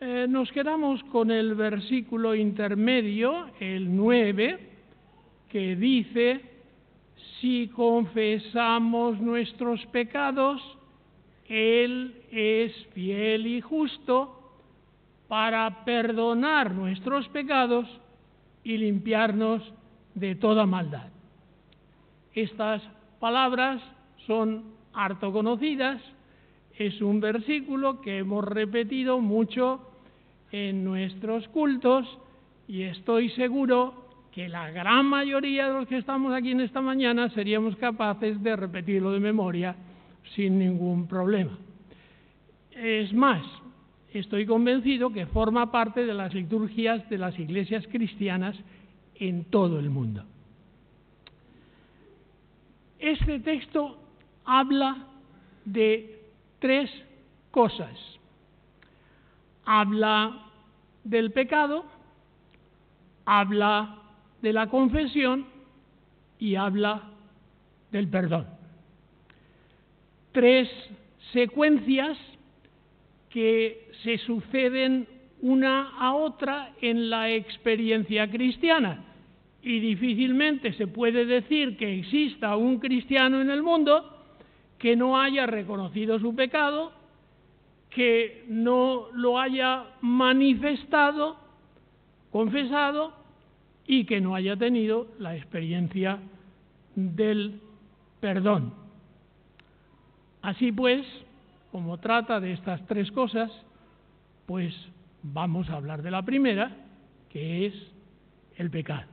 nos quedamos con el versículo intermedio, el 9, que dice: si confesamos nuestros pecados, Él es fiel y justo para perdonar nuestros pecados y limpiarnos de toda maldad. Estas palabras son harto conocidas, es un versículo que hemos repetido mucho en nuestros cultos y estoy seguro que la gran mayoría de los que estamos aquí en esta mañana seríamos capaces de repetirlo de memoria sin ningún problema. Es más, estoy convencido que forma parte de las liturgias de las iglesias cristianas en todo el mundo. Este texto habla de tres cosas. Habla del pecado, habla de la confesión y habla del perdón. Tres secuencias que se suceden una a otra en la experiencia cristiana. Y difícilmente se puede decir que exista un cristiano en el mundo que no haya reconocido su pecado, que no lo haya manifestado, confesado y que no haya tenido la experiencia del perdón. Así pues, como trata de estas tres cosas, pues vamos a hablar de la primera, que es el pecado.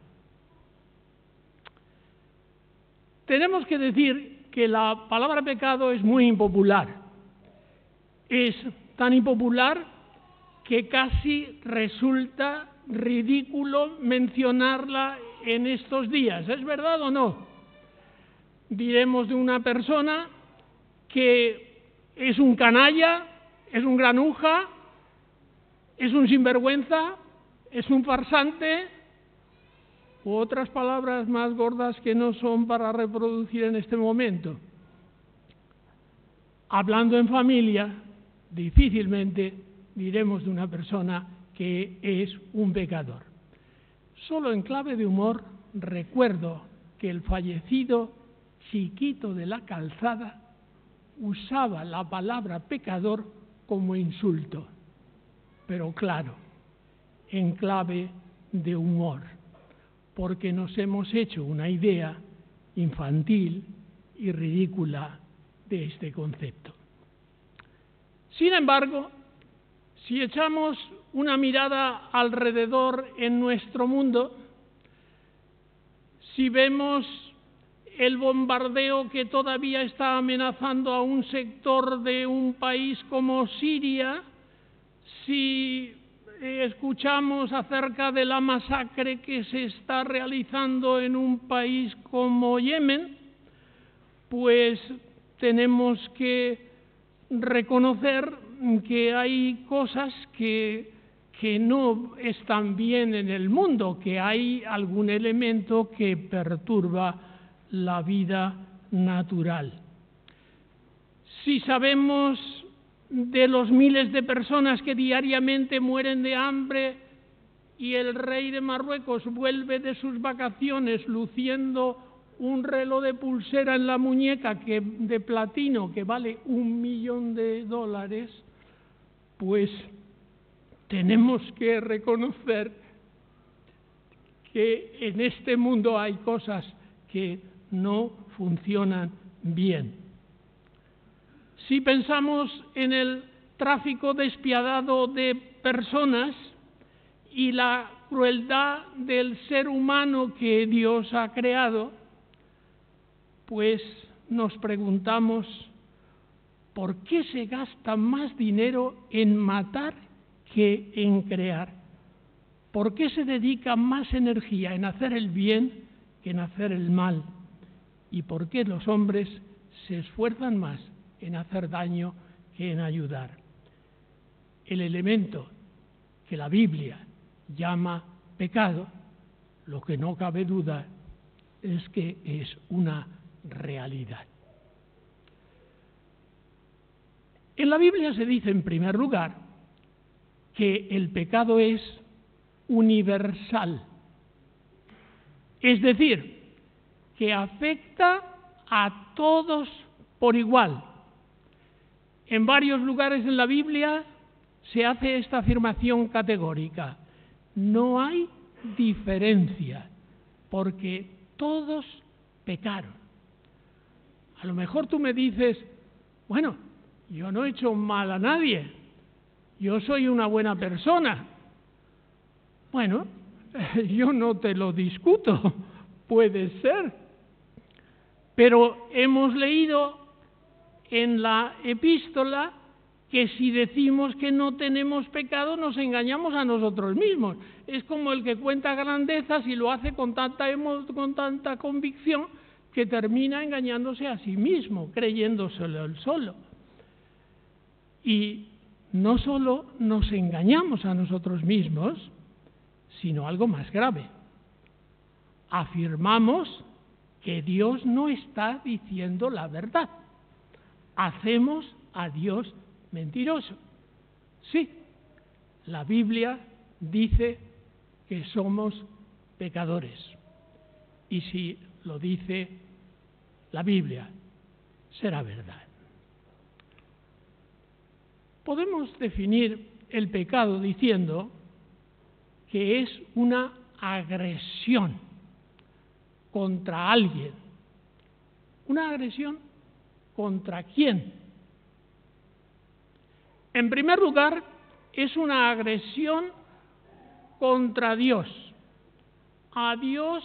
Tenemos que decir que la palabra pecado es muy impopular. Es tan impopular que casi resulta ridículo mencionarla en estos días. ¿Es verdad o no? Diremos de una persona que es un canalla, es un granuja, es un sinvergüenza, es un farsante, u otras palabras más gordas que no son para reproducir en este momento. Hablando en familia, difícilmente diremos de una persona que es un pecador. Solo en clave de humor recuerdo que el fallecido Chiquito de la Calzada usaba la palabra pecador como insulto, pero claro, en clave de humor, porque nos hemos hecho una idea infantil y ridícula de este concepto. Sin embargo, si echamos una mirada alrededor en nuestro mundo, si vemos el bombardeo que todavía está amenazando a un sector de un país como Siria, si escuchamos acerca de la masacre que se está realizando en un país como Yemen, pues tenemos que reconocer que hay cosas que no están bien en el mundo, que hay algún elemento que perturba la vida natural. Si sabemos de los miles de personas que diariamente mueren de hambre y el rey de Marruecos vuelve de sus vacaciones luciendo un reloj de pulsera en la muñeca de platino que vale $1.000.000, pues tenemos que reconocer que en este mundo hay cosas que no funcionan bien. Si pensamos en el tráfico despiadado de personas y la crueldad del ser humano que Dios ha creado, pues nos preguntamos ¿por qué se gasta más dinero en matar que en crear? ¿Por qué se dedica más energía en hacer el bien que en hacer el mal? ¿Y por qué los hombres se esfuerzan más en hacer daño que en ayudar? El elemento que la Biblia llama pecado, lo que no cabe duda es que es una realidad. En la Biblia se dice, en primer lugar, que el pecado es universal. Es decir, que afecta a todos por igual. En varios lugares en la Biblia se hace esta afirmación categórica. No hay diferencia, porque todos pecaron. A lo mejor tú me dices, bueno, yo no he hecho mal a nadie, yo soy una buena persona. Bueno, yo no te lo discuto, puede ser. Pero hemos leído en la epístola que si decimos que no tenemos pecado nos engañamos a nosotros mismos. Es como el que cuenta grandezas y lo hace con tanta convicción que termina engañándose a sí mismo, creyéndoselo él solo. Y no solo nos engañamos a nosotros mismos, sino algo más grave. Afirmamos que Dios no está diciendo la verdad. Hacemos a Dios mentiroso. Sí, la Biblia dice que somos pecadores. Y si lo dice la Biblia, será verdad. Podemos definir el pecado diciendo que es una agresión contra alguien. ¿Una agresión contra quién? En primer lugar, es una agresión contra Dios. A Dios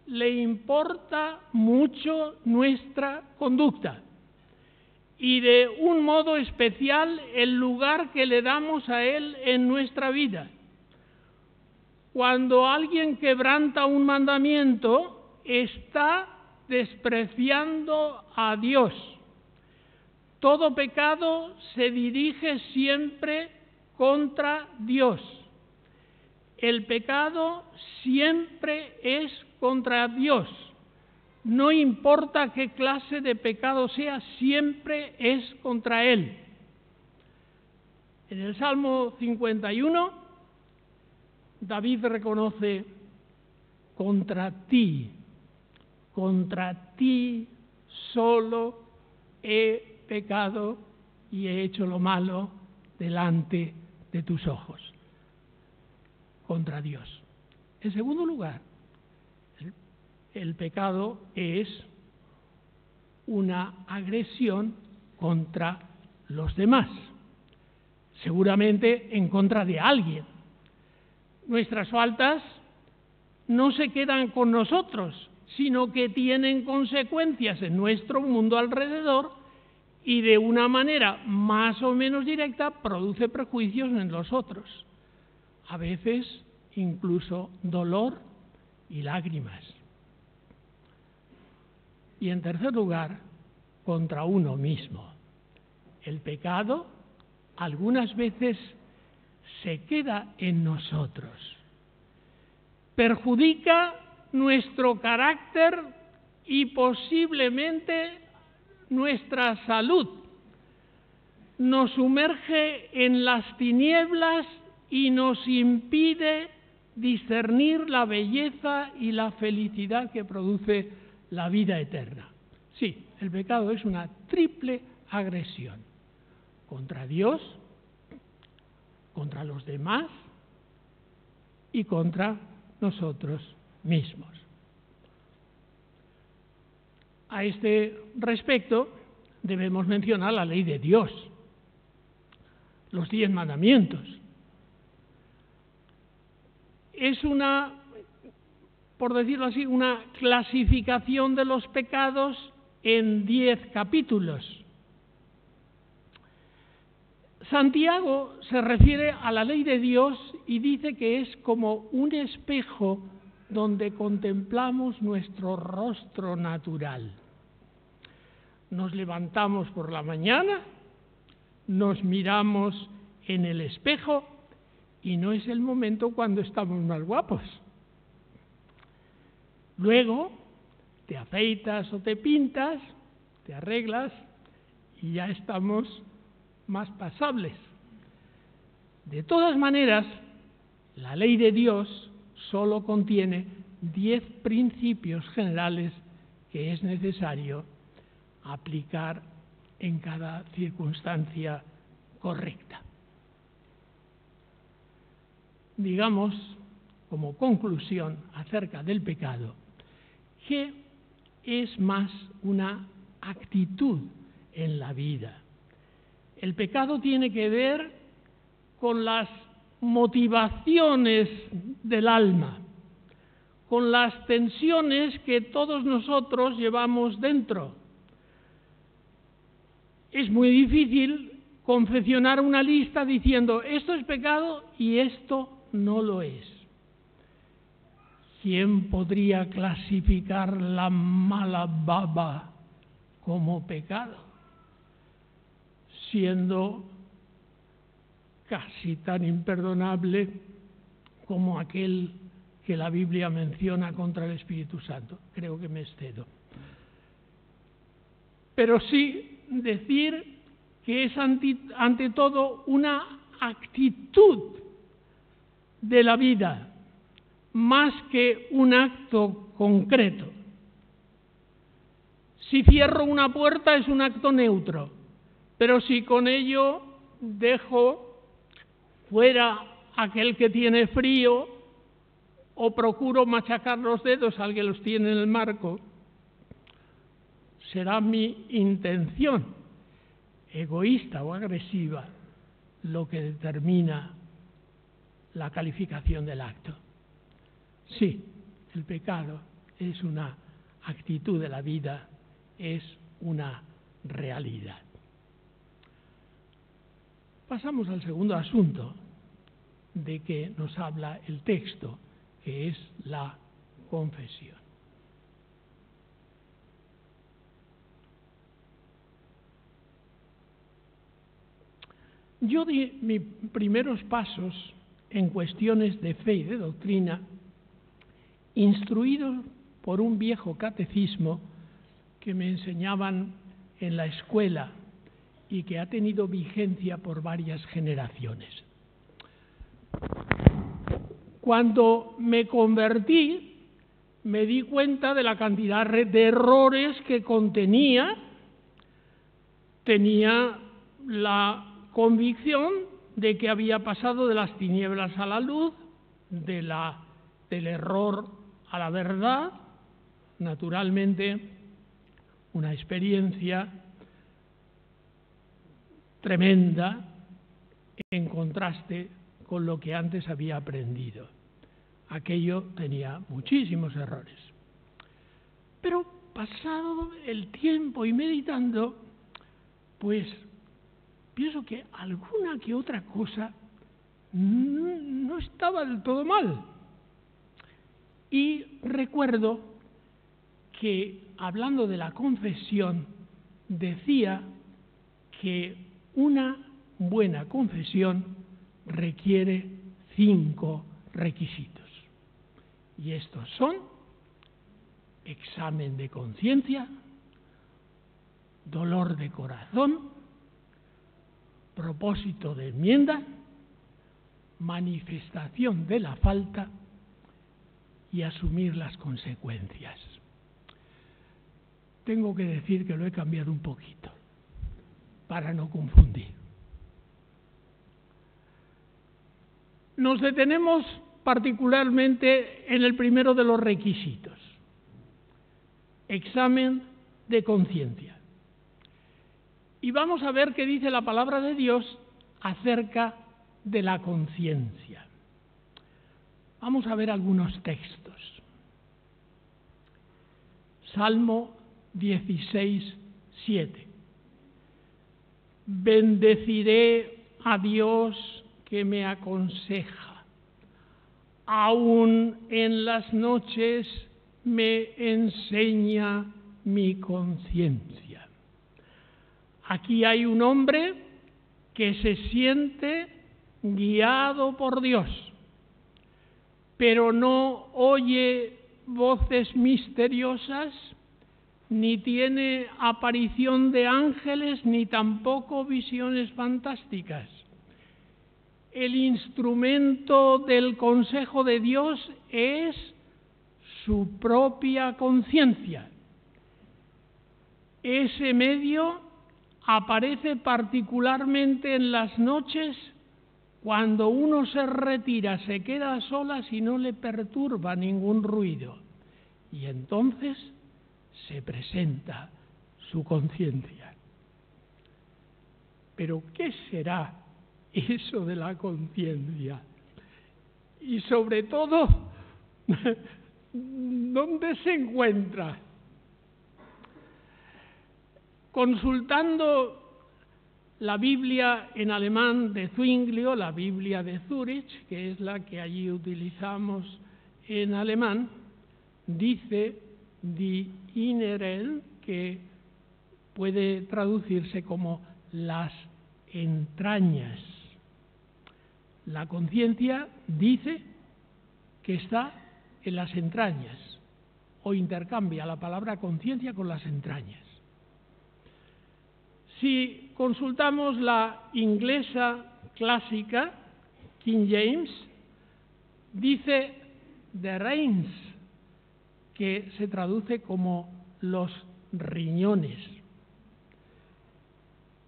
le importa mucho nuestra conducta y de un modo especial el lugar que le damos a Él en nuestra vida. Cuando alguien quebranta un mandamiento, está despreciando a Dios. Todo pecado se dirige siempre contra Dios. El pecado siempre es contra Dios. No importa qué clase de pecado sea, siempre es contra Él. En el Salmo 51, David reconoce: contra ti solo he pecado y he hecho lo malo delante de tus ojos. Contra Dios. En segundo lugar, el pecado es una agresión contra los demás, seguramente en contra de alguien. Nuestras faltas no se quedan con nosotros, sino que tienen consecuencias en nuestro mundo alrededor y de una manera más o menos directa produce prejuicios en los otros. A veces incluso dolor y lágrimas. Y en tercer lugar, contra uno mismo. El pecado algunas veces se queda en nosotros. Perjudica nuestro carácter y posiblemente nuestra salud. Nos sumerge en las tinieblas y nos impide discernir la belleza y la felicidad que produce la vida eterna. Sí, el pecado es una triple agresión contra Dios, contra los demás y contra nosotros mismos. A este respecto debemos mencionar la ley de Dios, los 10 mandamientos. Es una, por decirlo así, una clasificación de los pecados en 10 capítulos. Santiago se refiere a la ley de Dios y dice que es como un espejo donde contemplamos nuestro rostro natural. Nos levantamos por la mañana, nos miramos en el espejo y no es el momento cuando estamos más guapos. Luego te afeitas o te pintas, te arreglas y ya estamos más pasables. De todas maneras, la ley de Dios solo contiene 10 principios generales que es necesario aplicar en cada circunstancia correcta. Digamos, como conclusión acerca del pecado, que es más una actitud en la vida. El pecado tiene que ver con las motivaciones del alma, con las tensiones que todos nosotros llevamos dentro. Es muy difícil confeccionar una lista diciendo esto es pecado y esto no lo es. ¿Quién podría clasificar la mala baba como pecado, siendo casi tan imperdonable como aquel que la Biblia menciona contra el Espíritu Santo? Creo que me excedo. Pero sí decir que es ante todo una actitud de la vida, más que un acto concreto. Si cierro una puerta es un acto neutro, pero si con ello dejo fuera aquel que tiene frío o procuro machacar los dedos al que los tiene en el marco, será mi intención egoísta o agresiva lo que determina la calificación del acto. Sí, el pecado es una actitud de la vida, es una realidad. Pasamos al segundo asunto de que nos habla el texto, que es la confesión. Yo di mis primeros pasos en cuestiones de fe y de doctrina, instruido por un viejo catecismo que me enseñaban en la escuela y que ha tenido vigencia por varias generaciones. Cuando me convertí, me di cuenta de la cantidad de errores que contenía. Tenía la convicción de que había pasado de las tinieblas a la luz, del error a la verdad, naturalmente una experiencia tremenda en contraste con lo que antes había aprendido. Aquello tenía muchísimos errores. Pero pasado el tiempo y meditando, pues pienso que alguna que otra cosa no estaba del todo mal. Y recuerdo que, hablando de la confesión, decía que una buena confesión requiere 5 requisitos. Y estos son: examen de conciencia, dolor de corazón, propósito de enmienda, manifestación de la falta y asumir las consecuencias. Tengo que decir que lo he cambiado un poquito para no confundir. Nos detenemos particularmente en el primero de los requisitos: examen de conciencia. Y vamos a ver qué dice la palabra de Dios acerca de la conciencia. Vamos a ver algunos textos. Salmo 16, 7. Bendeciré a Dios que me aconseja. Aún en las noches me enseña mi conciencia. Aquí hay un hombre que se siente guiado por Dios, pero no oye voces misteriosas, ni tiene aparición de ángeles, ni tampoco visiones fantásticas. el instrumento del consejo de Dios es su propia conciencia. Ese medio aparece particularmente en las noches cuando uno se retira, se queda a solas y no le perturba ningún ruido. Y entonces se presenta su conciencia. Pero ¿qué será eso de la conciencia? Y sobre todo, ¿dónde se encuentra? Consultando la Biblia en alemán de Zwinglio, la Biblia de Zúrich, que es la que allí utilizamos en alemán, dice die Inneren, que puede traducirse como las entrañas. La conciencia dice que está en las entrañas, o intercambia la palabra conciencia con las entrañas. Si consultamos la inglesa clásica, King James, dice the reins, que se traduce como los riñones.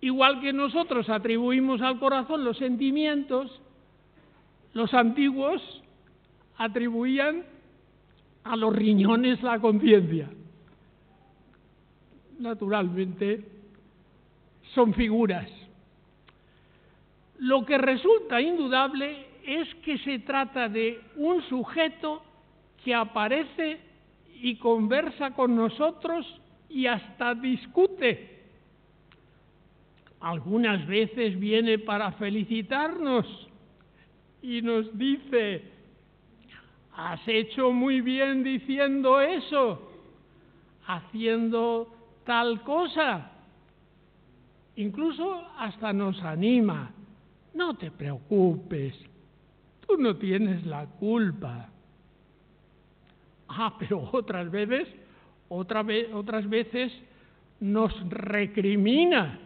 Igual que nosotros atribuimos al corazón los sentimientos, los antiguos atribuían a los riñones la conciencia. Naturalmente, son figuras. Lo que resulta indudable es que se trata de un sujeto que aparece y conversa con nosotros y hasta discute. Algunas veces viene para felicitarnos y nos dice: has hecho muy bien diciendo eso, haciendo tal cosa. Incluso hasta nos anima: no te preocupes, tú no tienes la culpa. Pero otras veces nos recrimina,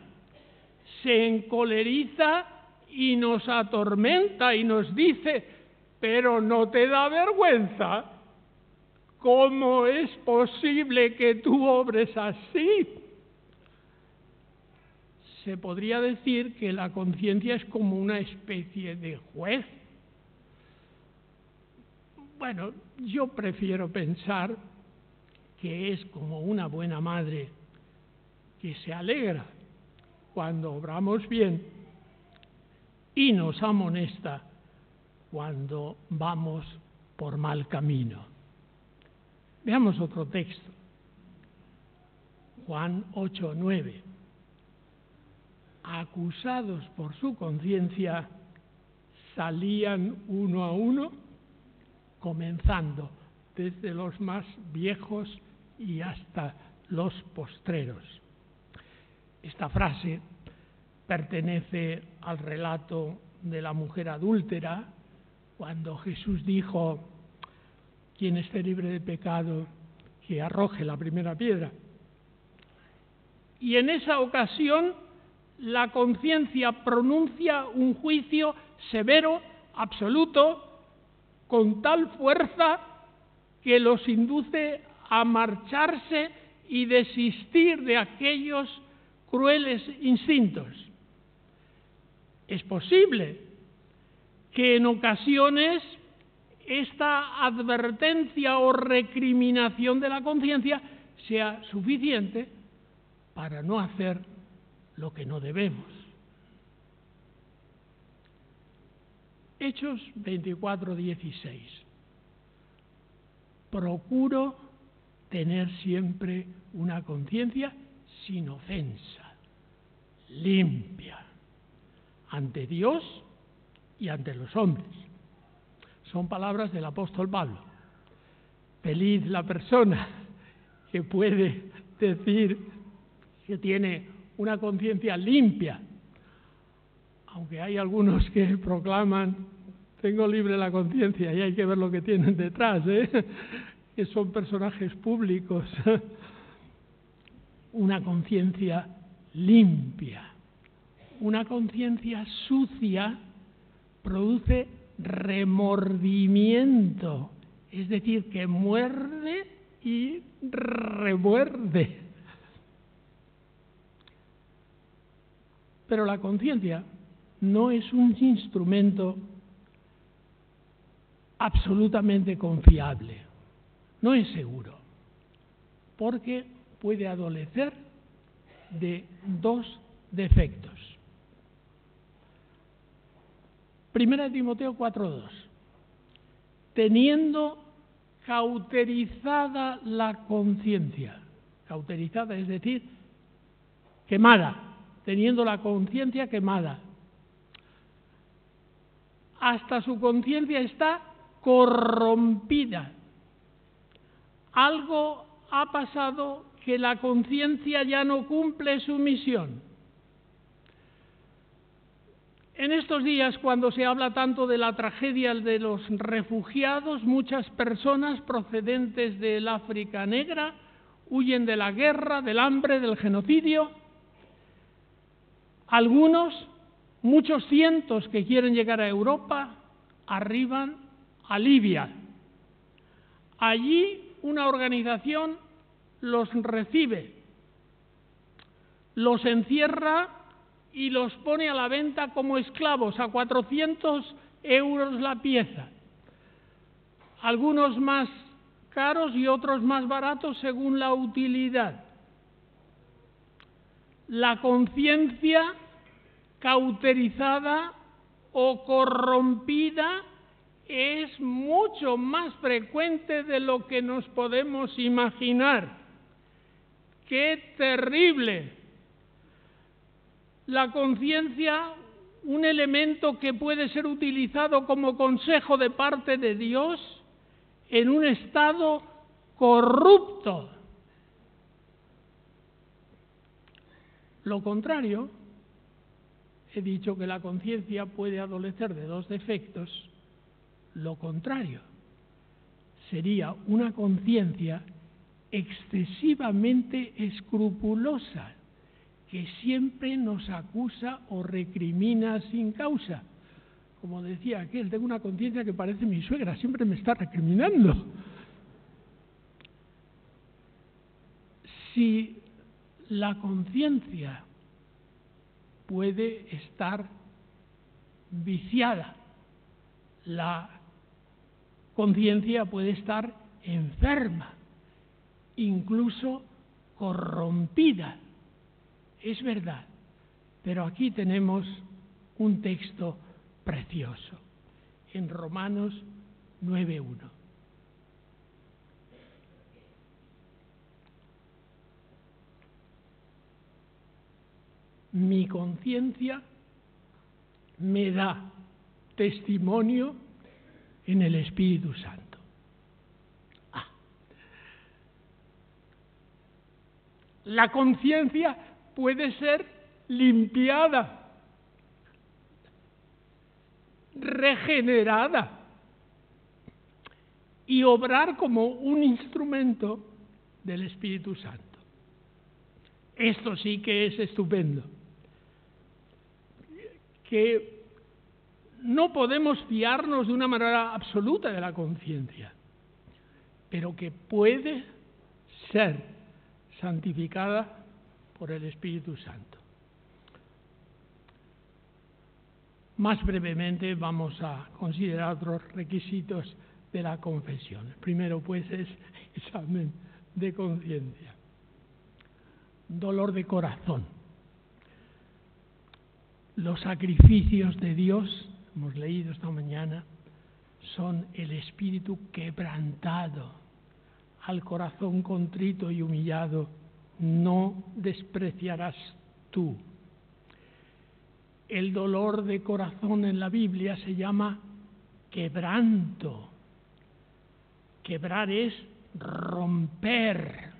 se encoleriza y nos atormenta y nos dice: pero ¿no te da vergüenza? ¿Cómo es posible que tú obres así? Se podría decir que la conciencia es como una especie de juez. Bueno, yo prefiero pensar que es como una buena madre que se alegra cuando obramos bien y nos amonesta cuando vamos por mal camino. Veamos otro texto. Juan 8:9. Acusados por su conciencia, salían uno a uno, comenzando desde los más viejos y hasta los postreros. Esta frase pertenece al relato de la mujer adúltera, cuando Jesús dijo: quien esté libre de pecado, que arroje la primera piedra. Y en esa ocasión la conciencia pronuncia un juicio severo, absoluto, con tal fuerza que los induce a marcharse y desistir de aquellos crueles instintos. Es posible que en ocasiones esta advertencia o recriminación de la conciencia sea suficiente para no hacer lo que no debemos. Hechos 24:16. Procuro tener siempre una conciencia sin ofensa, limpia, ante Dios y ante los hombres. Son palabras del apóstol Pablo. Feliz la persona que puede decir que tiene una conciencia limpia, aunque hay algunos que proclaman: tengo libre la conciencia, y hay que ver lo que tienen detrás, que son personajes públicos. Una conciencia limpia, una conciencia sucia produce remordimiento, es decir, que muerde y remuerde. Pero la conciencia no es un instrumento absolutamente confiable, no es seguro, porque puede adolecer de dos defectos. 1 Timoteo 4:2. Teniendo cauterizada la conciencia, cauterizada es decir, quemada, teniendo la conciencia quemada. Hasta su conciencia está corrompida. Algo ha pasado que la conciencia ya no cumple su misión. En estos días, cuando se habla tanto de la tragedia de los refugiados, muchas personas procedentes del África negra huyen de la guerra, del hambre, del genocidio. Algunos, muchos cientos que quieren llegar a Europa, arriban a Libia. Allí una organización los recibe, los encierra y los pone a la venta como esclavos a 400 euros la pieza. Algunos más caros y otros más baratos según la utilidad. La conciencia cauterizada o corrompida es mucho más frecuente de lo que nos podemos imaginar. ¡Qué terrible! La conciencia, un elemento que puede ser utilizado como consejo de parte de Dios en un estado corrupto. Lo contrario, he dicho que la conciencia puede adolecer de dos defectos. Lo contrario sería una conciencia excesivamente escrupulosa, que siempre nos acusa o recrimina sin causa. Como decía aquel, tengo una conciencia que parece mi suegra, siempre me está recriminando. Si la conciencia puede estar viciada, la conciencia puede estar enferma, incluso corrompida. Es verdad, pero aquí tenemos un texto precioso, en Romanos 9:1. Mi conciencia me da testimonio en el Espíritu Santo. La conciencia puede ser limpiada, regenerada y obrar como un instrumento del Espíritu Santo. Esto sí que es estupendo. Que no podemos fiarnos de una manera absoluta de la conciencia, pero que puede ser santificada por el Espíritu Santo. Más brevemente vamos a considerar otros requisitos de la confesión. El primero, pues, es examen de conciencia. Dolor de corazón. Los sacrificios de Dios, hemos leído esta mañana, son el espíritu quebrantado. Al corazón contrito y humillado no despreciarás tú. El dolor de corazón en la Biblia se llama quebranto. Quebrar es romper.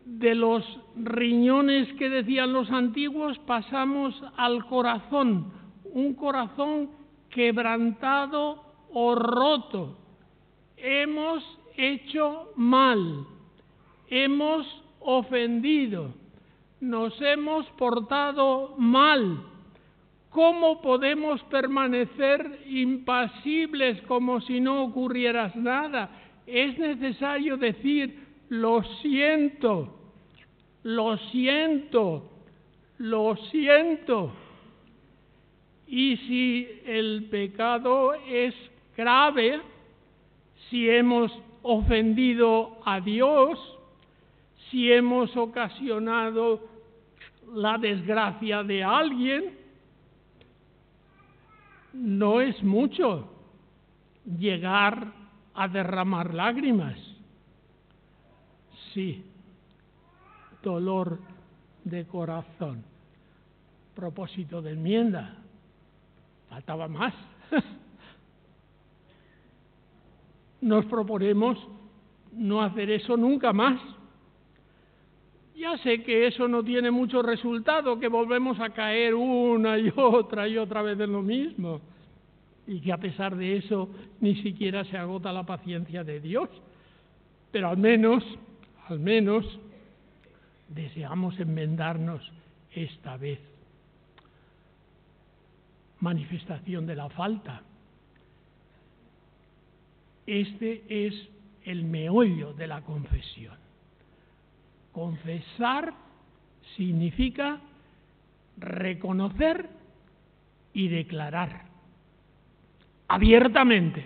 De los riñones que decían los antiguos pasamos al corazón, un corazón quebrantado o roto. Hemos hecho mal, hemos ofendido, nos hemos portado mal, ¿Cómo podemos permanecer impasibles como si no ocurriera nada? Es necesario decir, lo siento, lo siento, lo siento. Y si el pecado es grave, si hemos ofendido a Dios, si hemos ocasionado la desgracia de alguien, no es mucho llegar a derramar lágrimas. Sí, dolor de corazón. Propósito de enmienda. Faltaba más. Nos proponemos no hacer eso nunca más. Ya sé que eso no tiene mucho resultado, que volvemos a caer una y otra vez en lo mismo, y que a pesar de eso ni siquiera se agota la paciencia de Dios. Pero al menos, deseamos enmendarnos esta vez. Manifestación de la falta. Este es el meollo de la confesión. Confesar significa reconocer y declarar abiertamente.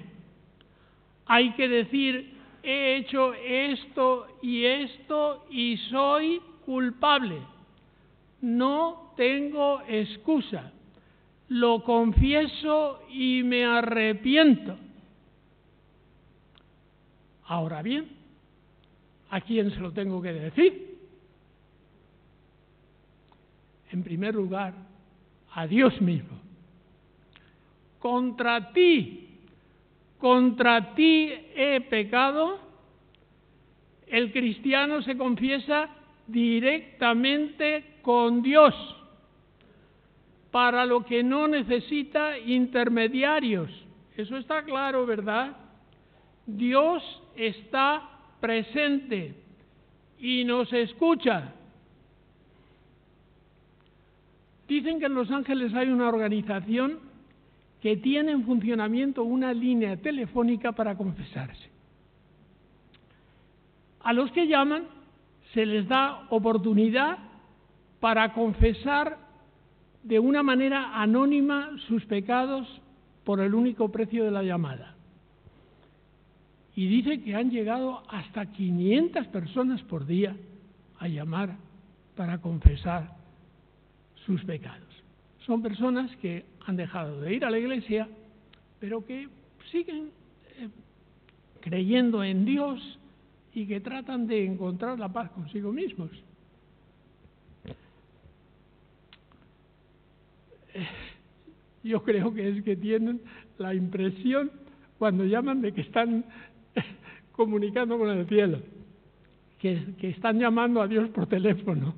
Hay que decir, he hecho esto y soy culpable. No tengo excusa. Lo confieso y me arrepiento. Ahora bien, ¿a quién se lo tengo que decir? En primer lugar, a Dios mismo. Contra ti he pecado. El cristiano se confiesa directamente con Dios, para lo que no necesita intermediarios. Eso está claro, ¿verdad? Dios está presente y nos escucha. Dicen que en Los Ángeles hay una organización que tiene en funcionamiento una línea telefónica para confesarse. A los que llaman se les da oportunidad para confesar de una manera anónima sus pecados por el único precio de la llamada. Y dice que han llegado hasta 500 personas por día a llamar para confesar sus pecados. Son personas que han dejado de ir a la iglesia, pero que siguen creyendo en Dios y que tratan de encontrar la paz consigo mismos. Yo creo que es que tienen la impresión cuando llaman de que están comunicando con el cielo, que están llamando a Dios por teléfono.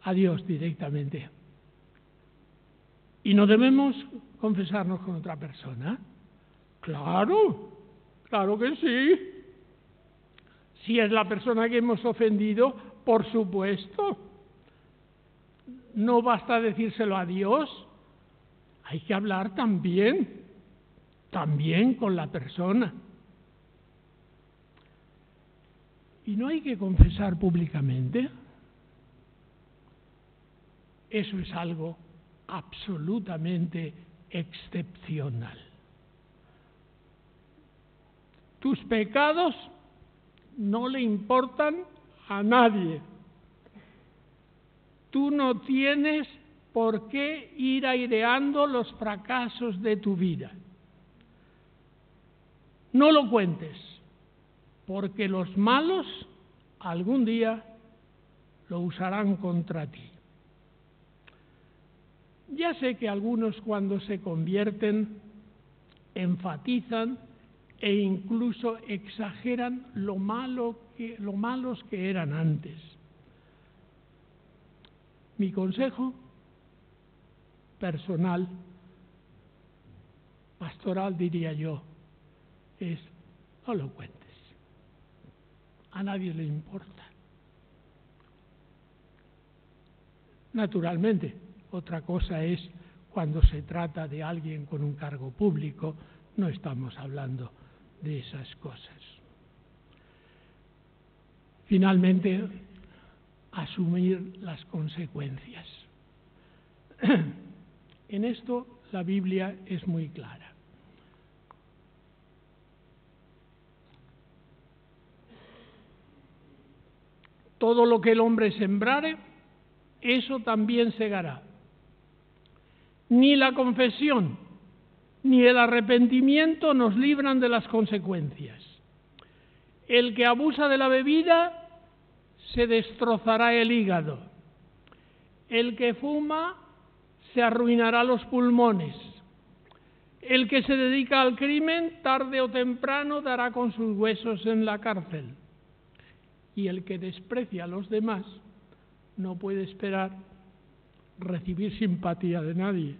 A Dios directamente. ¿Y no debemos confesarnos con otra persona? Claro, claro que sí. Si es la persona que hemos ofendido, por supuesto. No basta decírselo a Dios, hay que hablar también con la persona. ¿Y no hay que confesar públicamente? Eso es algo absolutamente excepcional. Tus pecados no le importan a nadie. Tú no tienes por qué ir aireando los fracasos de tu vida. No lo cuentes, porque los malos algún día lo usarán contra ti. Ya sé que algunos cuando se convierten enfatizan e incluso exageran lo malos que eran antes. Mi consejo personal, pastoral diría yo, es no lo cuentes. A nadie le importa. Naturalmente, otra cosa es cuando se trata de alguien con un cargo público, no estamos hablando de esas cosas. Finalmente, asumir las consecuencias. En esto la Biblia es muy clara. Todo lo que el hombre sembrare, eso también segará. Ni la confesión ni el arrepentimiento nos libran de las consecuencias. El que abusa de la bebida se destrozará el hígado. El que fuma se arruinará los pulmones. El que se dedica al crimen, tarde o temprano dará con sus huesos en la cárcel. Y el que desprecia a los demás no puede esperar recibir simpatía de nadie.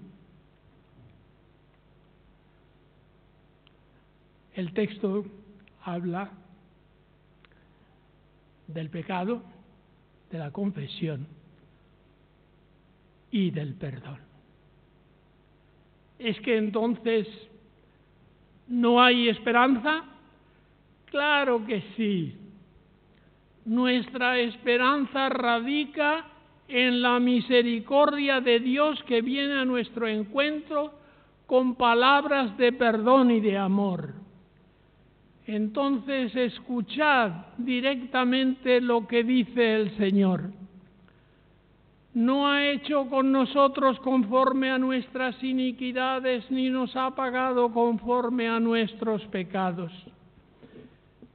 El texto habla del pecado, de la confesión y del perdón. ¿Es que entonces no hay esperanza? Claro que sí. Nuestra esperanza radica en la misericordia de Dios que viene a nuestro encuentro con palabras de perdón y de amor. Entonces escuchad directamente lo que dice el Señor. No ha hecho con nosotros conforme a nuestras iniquidades, ni nos ha pagado conforme a nuestros pecados.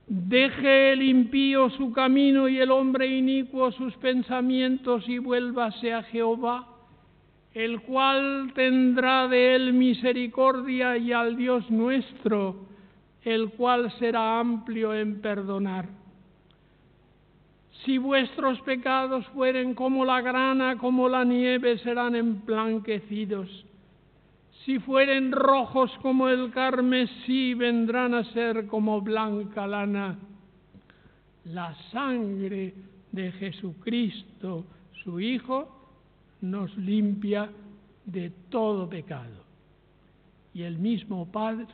Deje el impío su camino y el hombre inicuo sus pensamientos y vuélvase a Jehová, el cual tendrá de él misericordia, y al Dios nuestro, el cual será amplio en perdonar. Si vuestros pecados fueren como la grana, como la nieve, serán emblanquecidos. Si fueren rojos como el carmesí, vendrán a ser como blanca lana. La sangre de Jesucristo, su Hijo, nos limpia de todo pecado. Y el mismo Padre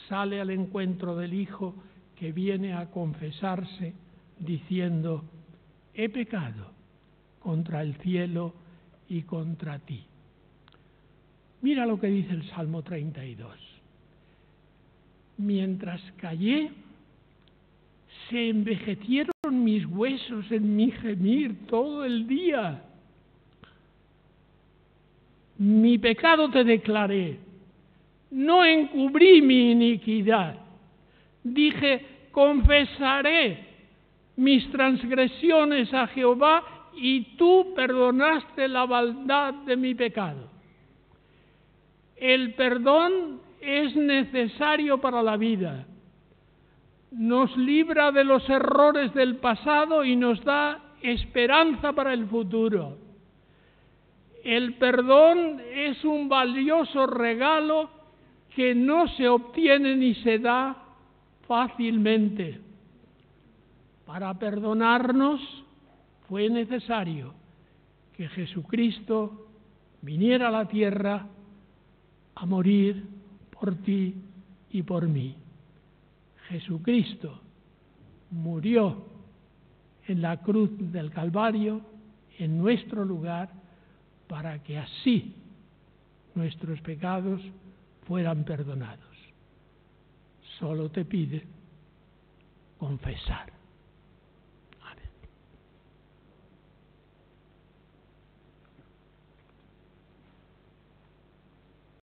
sale al encuentro del Hijo que viene a confesarse diciendo: he pecado contra el cielo y contra ti. Mira lo que dice el Salmo 32. Mientras callé, se envejecieron mis huesos en mi gemir todo el día. Mi pecado te declaré, no encubrí mi iniquidad. Dije: confesaré mis transgresiones a Jehová, y tú perdonaste la maldad de mi pecado. El perdón es necesario para la vida. Nos libra de los errores del pasado y nos da esperanza para el futuro. El perdón es un valioso regalo que no se obtiene ni se da fácilmente. Para perdonarnos fue necesario que Jesucristo viniera a la tierra a morir por ti y por mí. Jesucristo murió en la cruz del Calvario en nuestro lugar para que así nuestros pecados fueran perdonados. Solo te pide confesar.